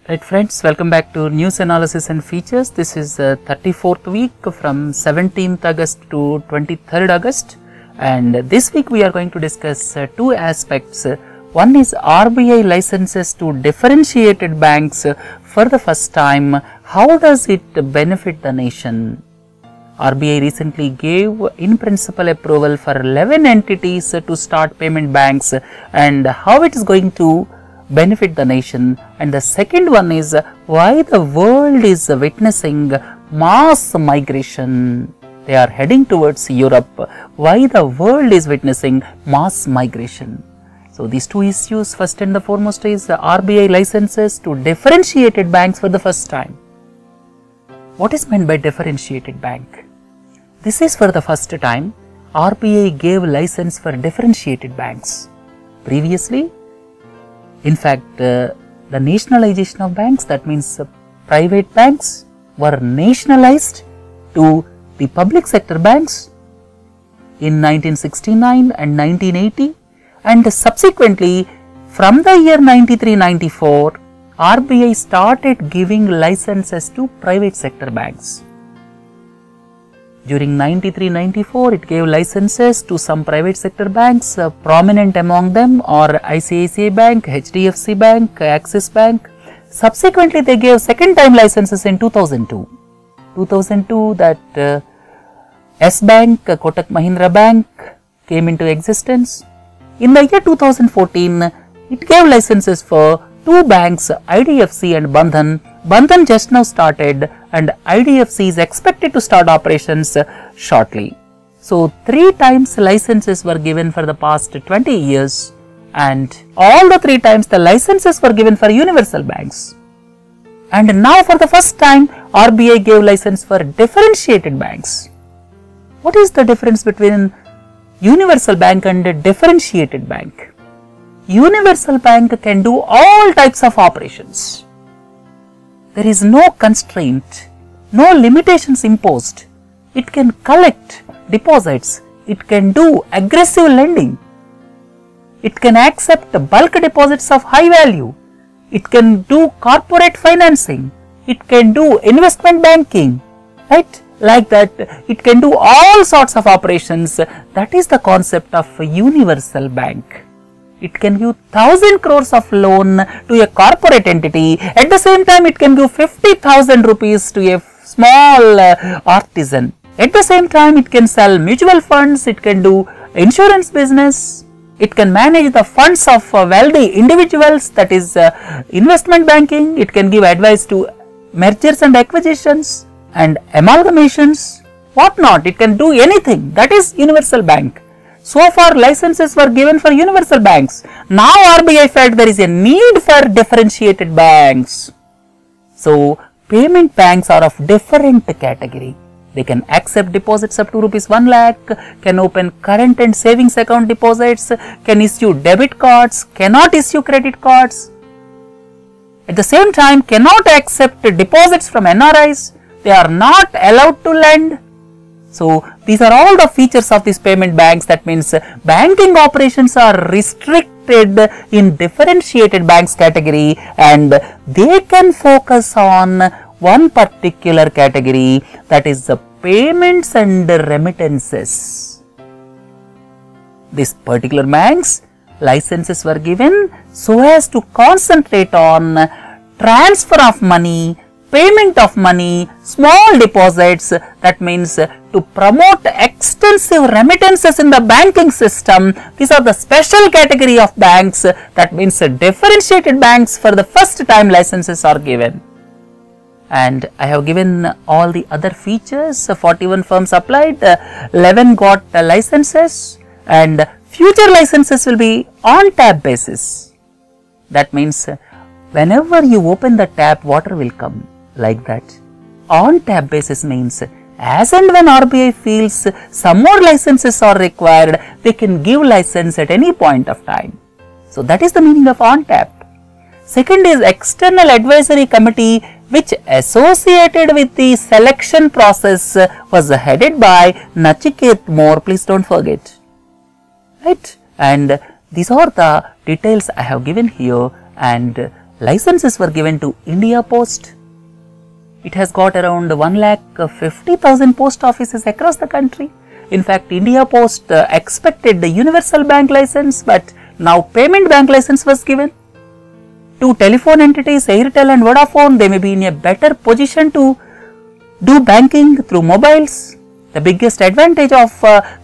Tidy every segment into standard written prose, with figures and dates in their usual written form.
Right friends, welcome back to News Analysis and Features. This is 34th week from 17th August to 23rd August, and this week we are going to discuss two aspects. One is RBI licenses to differentiated banks for the first time. How does it benefit the nation? RBI recently gave in principle approval for 11 entities to start payment banks, and how it is going to benefit the nation. And the second one is why the world is witnessing mass migration. They are heading towards Europe. Why the world is witnessing mass migration. So these two issues, first and the foremost is RBI licenses to differentiated banks for the first time. What is meant by differentiated bank? This is for the first time RBI gave license for differentiated banks. Previously, in fact, the nationalization of banks, that means private banks were nationalized to the public sector banks in 1969 and 1980, and subsequently from the year 93-94, RBI started giving licenses to private sector banks. During 93-94, it gave licenses to some private sector banks. Prominent among them are ICICI Bank, HDFC Bank, Axis Bank. Subsequently, they gave second time licenses in 2002. 2002, that S Bank, Kotak Mahindra Bank came into existence. In the year 2014, it gave licenses for two banks, IDFC and Bandhan. Bandhan just now started, and IDFC is expected to start operations shortly. So, 3 times licenses were given for the past 20 years, and all the 3 times the licenses were given for universal banks. And now for the first time, RBI gave license for differentiated banks. What is the difference between universal bank and a differentiated bank? Universal bank can do all types of operations. There is no constraint, no limitations imposed. It can collect deposits, it can do aggressive lending, it can accept bulk deposits of high value, it can do corporate financing, it can do investment banking, right? Like that, it can do all sorts of operations. That is the concept of a universal bank. It can give 1,000 crores of loan to a corporate entity. At the same time, it can give 50,000 rupees to a small artisan. At the same time, it can sell mutual funds, it can do insurance business, it can manage the funds of wealthy individuals, that is investment banking, it can give advice to mergers and acquisitions and amalgamations, what not, it can do anything. That is universal bank. So far, licenses were given for universal banks. Now, RBI felt there is a need for differentiated banks. So, payment banks are of different category. They can accept deposits up to rupees 1 lakh, can open current and savings account deposits, can issue debit cards, cannot issue credit cards. At the same time, cannot accept deposits from NRIs. They are not allowed to lend. So, these are all the features of these payment banks. That means banking operations are restricted in differentiated banks category, and they can focus on one particular category, that is the payments and remittances. These particular banks licenses were given so as to concentrate on transfer of money, payment of money, small deposits. That means to promote extensive remittances in the banking system. These are the special category of banks. That means differentiated banks for the first time licenses are given. And I have given all the other features. 41 firms applied, 11 got licenses, and future licenses will be on tap basis. That means whenever you open the tap, water will come. Like that. On tap basis means as and when RBI feels some more licenses are required, they can give license at any point of time. So that is the meaning of on tap. Second is external advisory committee, which associated with the selection process was headed by Nachiket Moore. Please don't forget. Right? And these are the details I have given here, and licenses were given to India Post. It has got around 1,50,000 post offices across the country. In fact, India Post expected the universal bank license, but now payment bank license was given. To telephone entities, Airtel and Vodafone, they may be in a better position to do banking through mobiles. The biggest advantage of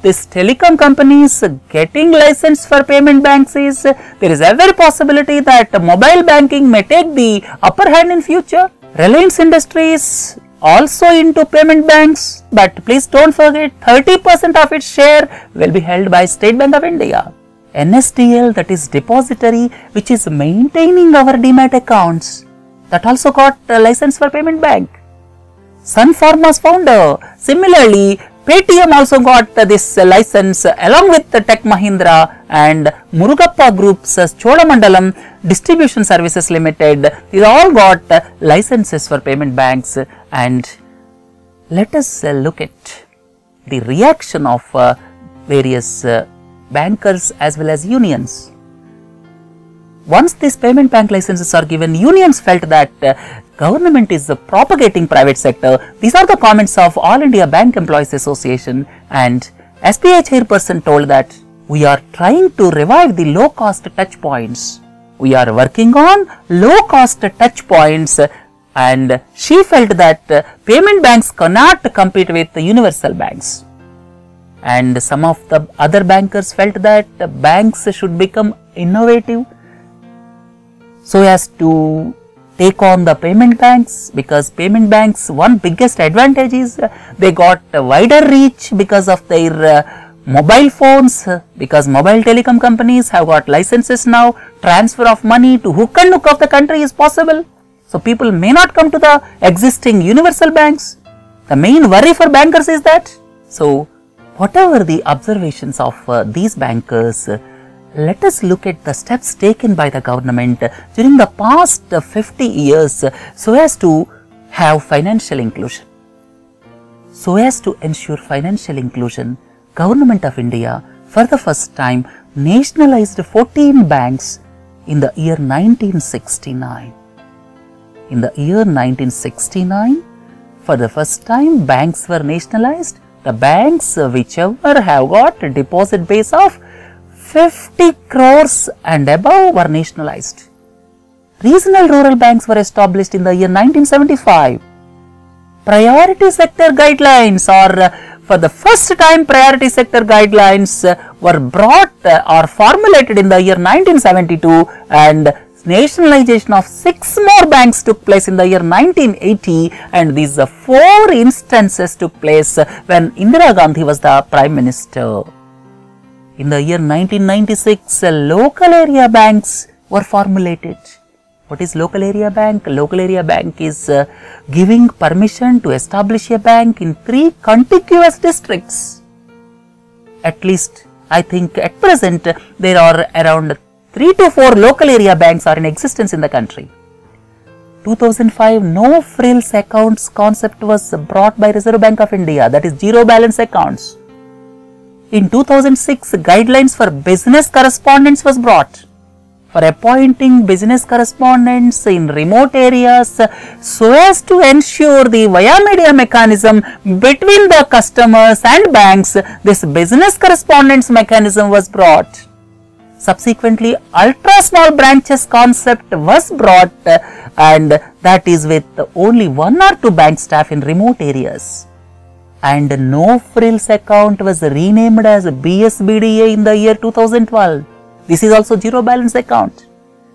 this telecom companies getting license for payment banks is there is every possibility that mobile banking may take the upper hand in future. Reliance Industries also into payment banks, but please don't forget 30% of its share will be held by State Bank of India. NSDL, that is depository which is maintaining our demat accounts, that also got a license for payment bank. Sun Pharma's founder, similarly Paytm also got this license along with the Tech Mahindra and Murugappa Group's Cholamandalam Distribution Services Limited. These all got licenses for payment banks, and let us look at the reaction of various bankers as well as unions. Once these payment bank licenses are given, unions felt that government is propagating private sector. These are the comments of All India Bank Employees Association, and SBI chairperson told that we are trying to revive the low cost touch points. We are working on low cost touch points, and she felt that payment banks cannot compete with the universal banks. And some of the other bankers felt that banks should become innovative so as to take on the payment banks, because payment banks, one biggest advantage is they got a wider reach because of their mobile phones, because mobile telecom companies have got licenses now. Transfer of money to hook and look of the country is possible. So people may not come to the existing universal banks. The main worry for bankers is that. So whatever the observations of these bankers, let us look at the steps taken by the government during the past 50 years so as to have financial inclusion. So as to ensure financial inclusion, Government of India for the first time nationalized 14 banks in the year 1969. In the year 1969, for the first time banks were nationalized. The banks whichever have got a deposit base of 50 crores and above were nationalized. Regional rural banks were established in the year 1975. Priority sector guidelines, or for the first time priority sector guidelines were brought or formulated in the year 1972, and nationalization of 6 more banks took place in the year 1980, and these 4 instances took place when Indira Gandhi was the Prime Minister. In the year 1996, local area banks were formulated. What is local area bank? Local area bank is giving permission to establish a bank in 3 contiguous districts. At least I think at present there are around 3 to 4 local area banks are in existence in the country. 2005 no frills accounts concept was brought by Reserve Bank of India, that is zero balance accounts. In 2006 guidelines for business correspondents was brought for appointing business correspondents in remote areas so as to ensure the via media mechanism between the customers and banks. This business correspondence mechanism was brought. Subsequently, ultra small branches concept was brought, and that is with only 1 or 2 bank staff in remote areas. And no frills account was renamed as BSBDA in the year 2012. This is also zero balance account.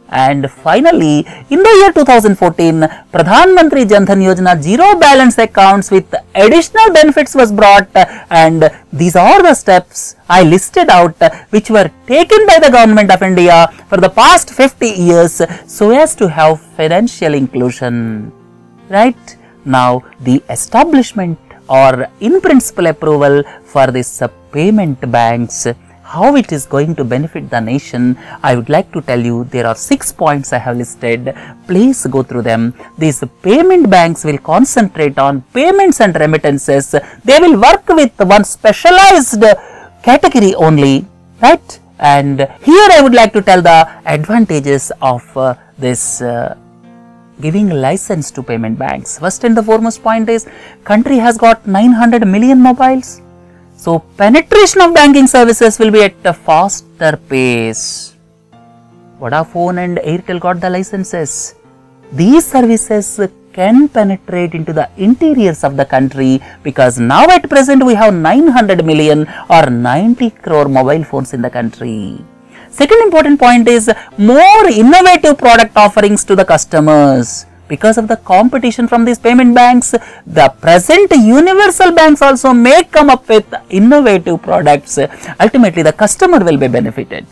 And finally, in the year 2014, Pradhan Mantri Jan Dhan Yojana zero balance accounts with additional benefits was brought, and these are the steps I listed out which were taken by the Government of India for the past 50 years so as to have financial inclusion. Right? Now, the establishment or in principle approval for this payment banks, how it is going to benefit the nation, I would like to tell you there are 6 points I have listed. Please go through them. These payment banks will concentrate on payments and remittances. They will work with one specialized category only, right? And here I would like to tell the advantages of this giving license to payment banks. First and the foremost point is, country has got 900 million mobiles. So penetration of banking services will be at a faster pace. Vodafone and Airtel got the licenses. These services can penetrate into the interiors of the country, because now at present we have 900 million or 90 crore mobile phones in the country. Second important point is more innovative product offerings to the customers. Because of the competition from these payment banks, the present universal banks also may come up with innovative products. Ultimately, the customer will be benefited.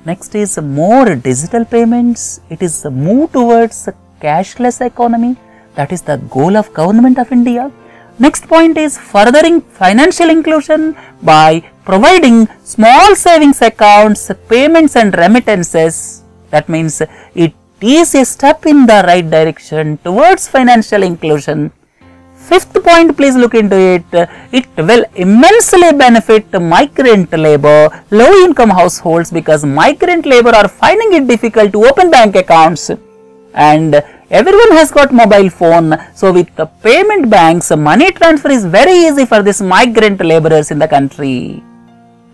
Next is more digital payments. It is a move towards a cashless economy. That is the goal of Government of India. Next point is furthering financial inclusion by providing small savings accounts, payments and remittances. That means it is a step in the right direction towards financial inclusion. Fifth point, please look into it. It will immensely benefit migrant labor, low income households, because migrant labor are finding it difficult to open bank accounts, and everyone has got mobile phone. So with the payment banks, money transfer is very easy for these migrant laborers in the country.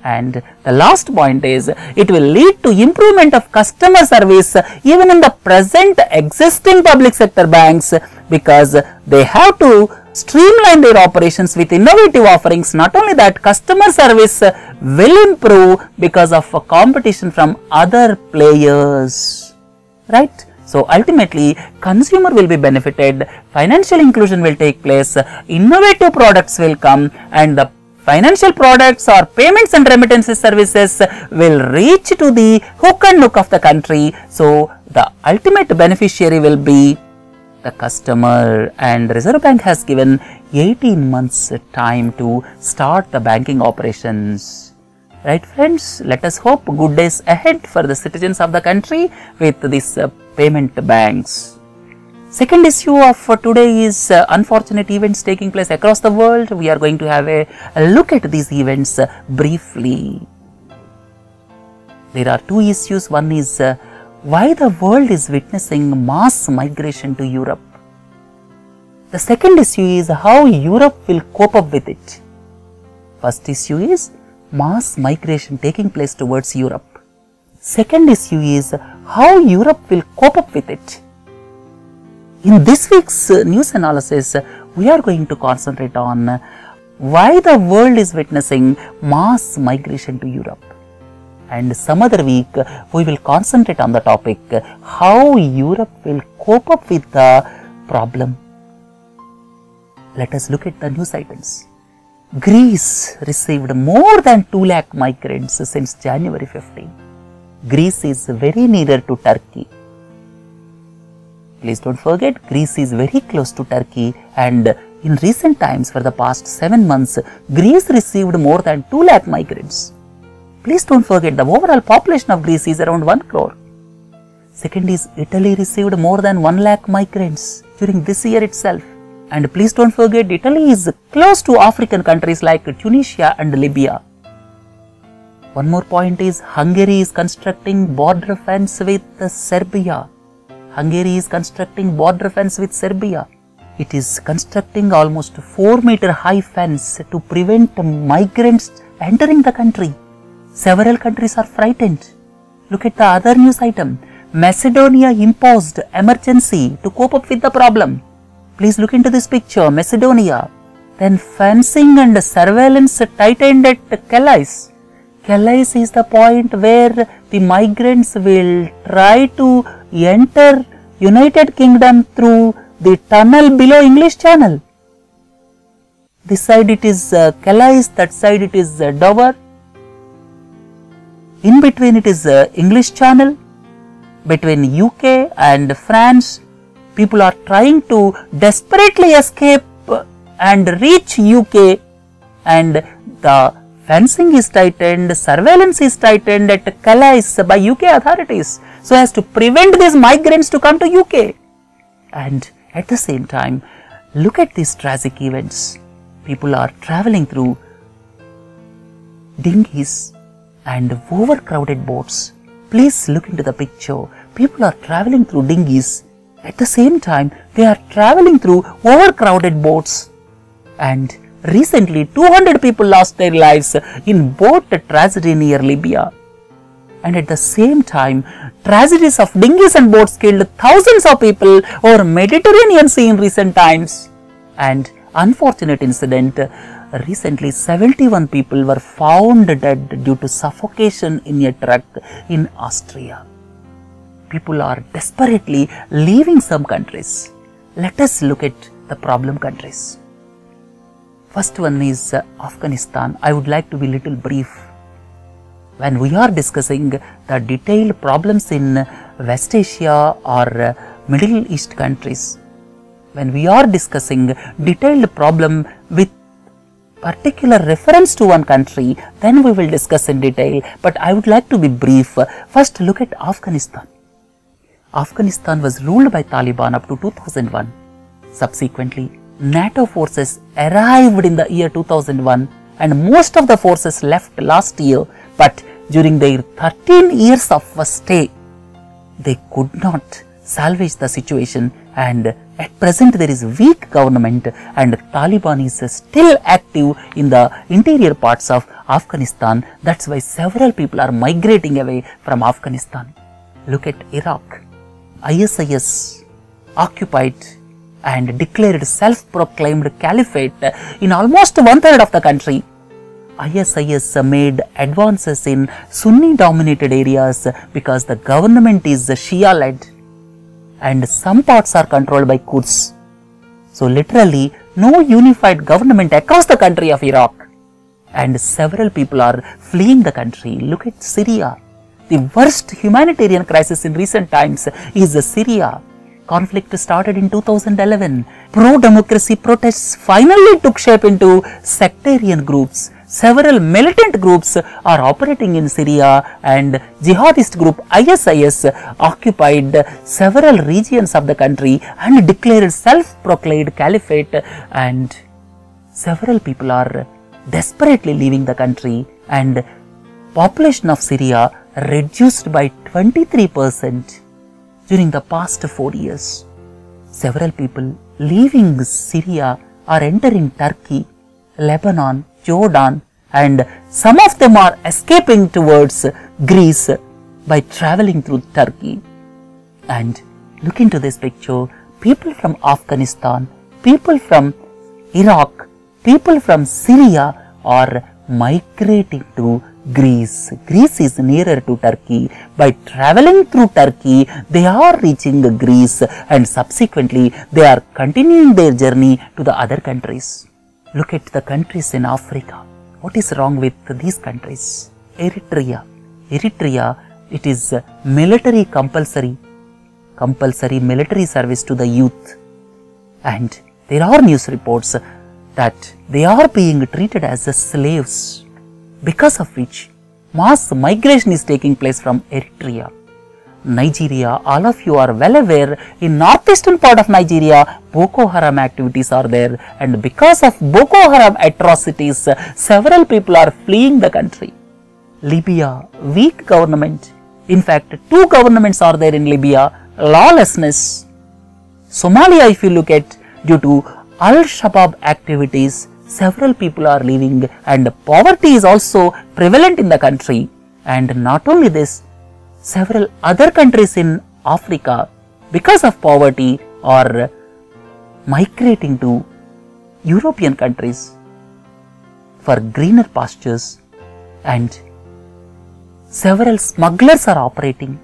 And the last point is, it will lead to improvement of customer service even in the present existing public sector banks, because they have to streamline their operations with innovative offerings. Not only that, customer service will improve because of competition from other players, right? So ultimately, consumer will be benefited, financial inclusion will take place, innovative products will come, and the financial products or payments and remittances services will reach to the hook and nook of the country. So the ultimate beneficiary will be the customer, and Reserve Bank has given 18 months time to start the banking operations. Right friends, let us hope good days ahead for the citizens of the country with these payment banks. Second issue of today is unfortunate events taking place across the world. We are going to have a look at these events briefly. There are two issues. One is why the world is witnessing mass migration to Europe. The second issue is how Europe will cope up with it. First issue is mass migration taking place towards Europe. Second issue is how Europe will cope up with it. In this week's news analysis, we are going to concentrate on why the world is witnessing mass migration to Europe. And some other week, we will concentrate on the topic how Europe will cope up with the problem. Let us look at the news items. Greece received more than 2 lakh migrants since January 15. Greece is very nearer to Turkey. Please don't forget, Greece is very close to Turkey, and in recent times, for the past 7 months, Greece received more than 2 lakh migrants. Please don't forget, the overall population of Greece is around 1 crore. Second is, Italy received more than 1 lakh migrants during this year itself. And please don't forget, Italy is close to African countries like Tunisia and Libya. One more point is, Hungary is constructing border fence with Serbia. Hungary is constructing border fence with Serbia. It is constructing almost 4-meter high fence to prevent migrants entering the country. Several countries are frightened. Look at the other news item. Macedonia imposed emergency to cope up with the problem. Please look into this picture, Macedonia. Then fencing and surveillance tightened at Calais. Calais is the point where the migrants will try to enter United Kingdom through the tunnel below English Channel. This side it is Calais, that side it is Dover. In between it is English Channel. Between UK and France, people are trying to desperately escape and reach UK, and the fencing is tightened, surveillance is tightened at Calais by UK authorities so as to prevent these migrants to come to UK. And at the same time, look at these tragic events. People are traveling through dinghies and overcrowded boats. Please look into the picture. people are traveling through dinghies. At the same time, they are traveling through overcrowded boats. And recently, 200 people lost their lives in boat tragedy near Libya. And at the same time, tragedies of dinghies and boats killed thousands of people over Mediterranean Sea in recent times. And unfortunate incident, recently 71 people were found dead due to suffocation in a truck in Austria. People are desperately leaving some countries. Let us look at the problem countries. First one is Afghanistan. I would like to be little brief. When we are discussing the detailed problems in West Asia or Middle East countries, when we are discussing detailed problem with particular reference to one country, then we will discuss in detail, but I would like to be brief. First, look at Afghanistan. Afghanistan was ruled by Taliban up to 2001. Subsequently, NATO forces arrived in the year 2001 and most of the forces left last year, but during their 13 years of stay, they could not salvage the situation, and at present there is weak government and Taliban is still active in the interior parts of Afghanistan. That's why several people are migrating away from Afghanistan. Look at Iraq. ISIS occupied and declared self-proclaimed caliphate in almost one-third of the country. ISIS made advances in Sunni-dominated areas because the government is Shia-led and some parts are controlled by Kurds. So literally, no unified government across the country of Iraq, and several people are fleeing the country. Look at Syria. The worst humanitarian crisis in recent times is Syria. Conflict started in 2011. Pro-democracy protests finally took shape into sectarian groups. Several militant groups are operating in Syria, and jihadist group ISIS occupied several regions of the country and declared self-proclaimed caliphate, and several people are desperately leaving the country, and population of Syria reduced by 23% during the past 4 years. Several people leaving Syria are entering Turkey, Lebanon, Jordan, and some of them are escaping towards Greece by traveling through Turkey. And look into this picture, people from Afghanistan, people from Iraq, people from Syria are migrating to Greece. Greece is nearer to Turkey. By traveling through Turkey, they are reaching Greece, and subsequently they are continuing their journey to the other countries. Look at the countries in Africa. What is wrong with these countries? Eritrea. Eritrea, it is military compulsory military service to the youth. And there are news reports that they are being treated as slaves, because of which mass migration is taking place from Eritrea. Nigeria, all of you are well aware, in northeastern part of Nigeria, Boko Haram activities are there, and because of Boko Haram atrocities, several people are fleeing the country. Libya, weak government. In fact, 2 governments are there in Libya, lawlessness. Somalia, if you look at, due to Al-Shabaab activities, several people are leaving, and poverty is also prevalent in the country. And not only this, several other countries in Africa, because of poverty, are migrating to European countries for greener pastures, and several smugglers are operating,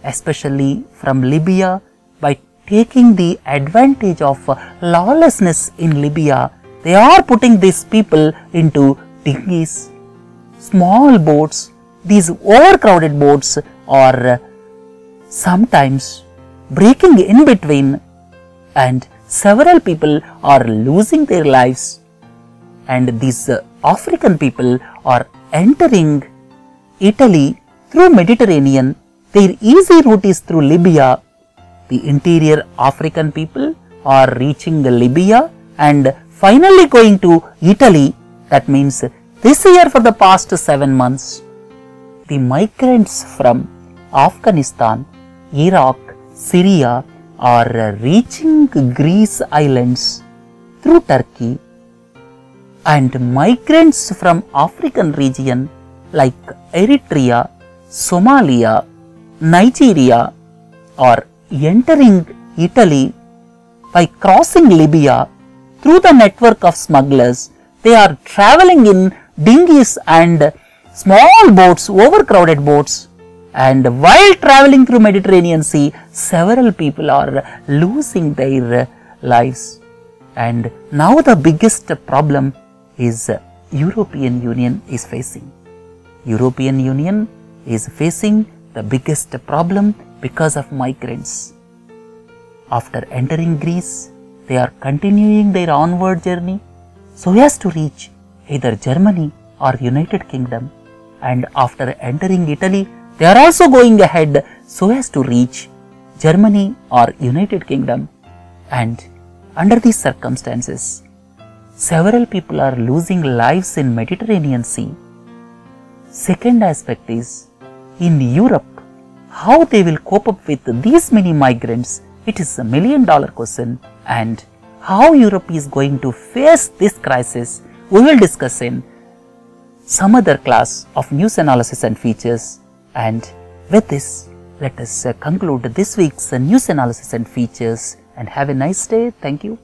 especially from Libya, by taking the advantage of lawlessness in Libya. They are putting these people into dinghies, small boats. These overcrowded boats are sometimes breaking in between, and several people are losing their lives. And these African people are entering Italy through Mediterranean. Their easy route is through Libya. The interior African people are reaching Libya and finally going to Italy. That means this year, for the past 7 months, the migrants from Afghanistan Iraq, Syria are reaching Greece islands through Turkey, and migrants from African region like Eritrea, Somalia, Nigeria are entering Italy by crossing Libya through the network of smugglers. They are traveling in dinghies and small boats, overcrowded boats, and while traveling through Mediterranean Sea, several people are losing their lives. And now the biggest problem is European Union is facing. European Union is facing the biggest problem because of migrants. After entering Greece, they are continuing their onward journey so as to reach either Germany or United Kingdom, and after entering Italy, they are also going ahead so as to reach Germany or United Kingdom. And under these circumstances, several people are losing lives in Mediterranean Sea. Second aspect is, in Europe, how they will cope up with these many migrants. It is $1 million question, and how Europe is going to face this crisis, we will discuss in some other class of news analysis and features. And with this, let us conclude this week's news analysis and features, and have a nice day. Thank you.